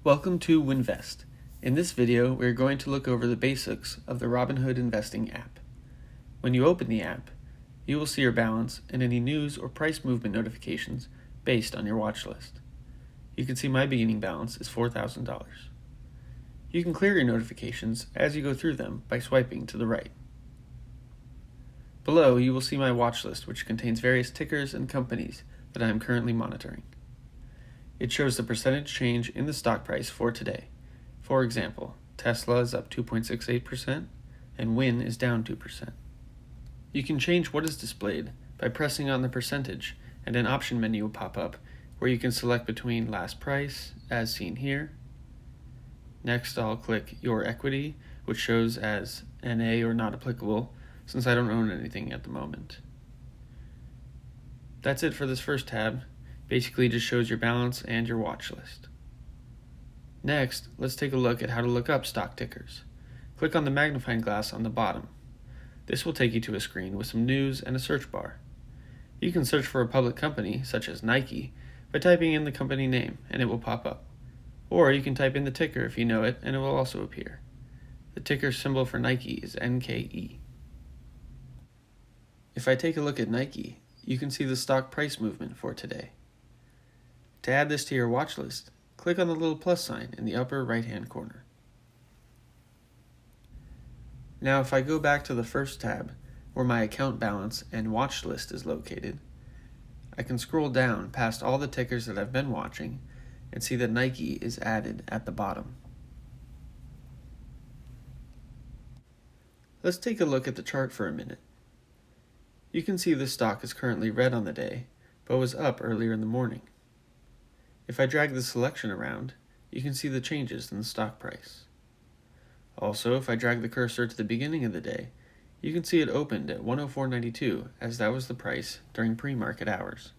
Welcome to Winvest. In this video, we are going to look over the basics of the Robinhood Investing App. When you open the app, you will see your balance and any news or price movement notifications based on your watch list. You can see my beginning balance is $4,000. You can clear your notifications as you go through them by swiping to the right. Below, you will see my watch list, which contains various tickers and companies that I am currently monitoring. It shows the percentage change in the stock price for today. For example, Tesla is up 2.68% and Win is down 2%. You can change what is displayed by pressing on the percentage, and an option menu will pop up where you can select between last price, as seen here. Next, I'll click Your Equity, which shows as NA or not applicable, since I don't own anything at the moment. That's it for this first tab. Basically just shows your balance and your watch list. Next, let's take a look at how to look up stock tickers. Click on the magnifying glass on the bottom. This will take you to a screen with some news and a search bar. You can search for a public company, such as Nike, by typing in the company name and it will pop up. Or you can type in the ticker if you know it and it will also appear. The ticker symbol for Nike is NKE. If I take a look at Nike, you can see the stock price movement for today. To add this to your watch list, click on the little plus sign in the upper right-hand corner. Now if I go back to the first tab, where my account balance and watch list is located, I can scroll down past all the tickers that I've been watching and see that Nike is added at the bottom. Let's take a look at the chart for a minute. You can see the stock is currently red on the day, but was up earlier in the morning. If I drag the selection around, you can see the changes in the stock price. Also, if I drag the cursor to the beginning of the day, you can see it opened at 104.92 as that was the price during pre-market hours.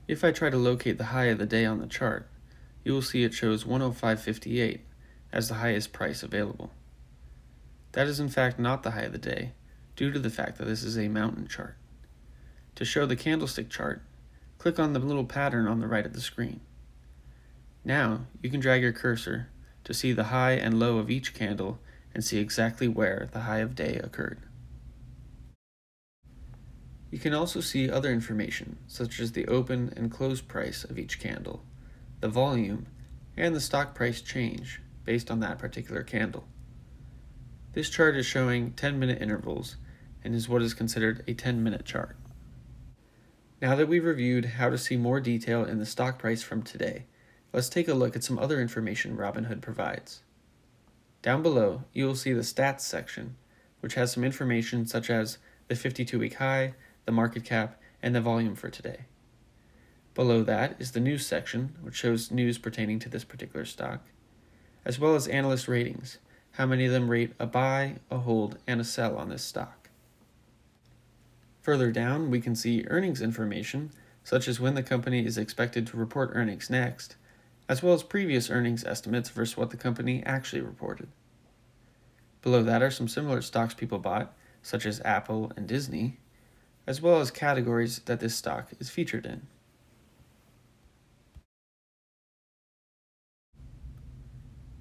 If I try to locate the high of the day on the chart, you will see it shows 105.58 as the highest price available. That is in fact not the high of the day, due to the fact that this is a mountain chart. To show the candlestick chart, click on the little pattern on the right of the screen. Now, you can drag your cursor to see the high and low of each candle and see exactly where the high of day occurred. You can also see other information, such as the open and close price of each candle, the volume, and the stock price change based on that particular candle. This chart is showing 10-minute intervals and is what is considered a 10-minute chart. Now that we've reviewed how to see more detail in the stock price from today, let's take a look at some other information Robinhood provides. Down below, you will see the stats section, which has some information such as the 52-week high, the market cap, and the volume for today. Below that is the news section, which shows news pertaining to this particular stock, as well as analyst ratings, how many of them rate a buy, a hold, and a sell on this stock. Further down, we can see earnings information, such as when the company is expected to report earnings next, as well as previous earnings estimates versus what the company actually reported. Below that are some similar stocks people bought, such as Apple and Disney, as well as categories that this stock is featured in.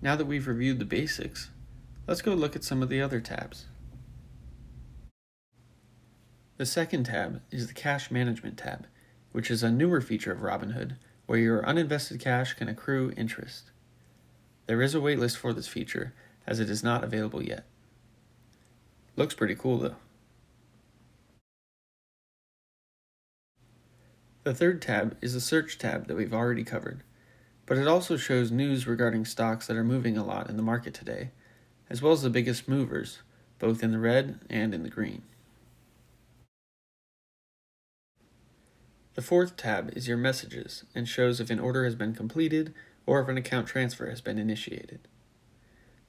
Now that we've reviewed the basics, let's go look at some of the other tabs. The second tab is the Cash Management tab, which is a newer feature of Robinhood where your uninvested cash can accrue interest. There is a waitlist for this feature as it is not available yet. Looks pretty cool though. The third tab is the Search tab that we've already covered, but it also shows news regarding stocks that are moving a lot in the market today, as well as the biggest movers, both in the red and in the green. The fourth tab is your messages and shows if an order has been completed or if an account transfer has been initiated.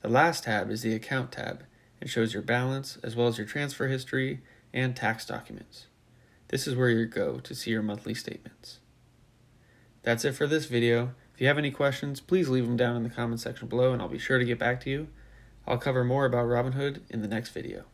The last tab is the account tab and shows your balance as well as your transfer history and tax documents. This is where you go to see your monthly statements. That's it for this video. If you have any questions, please leave them down in the comment section below and I'll be sure to get back to you. I'll cover more about Robinhood in the next video.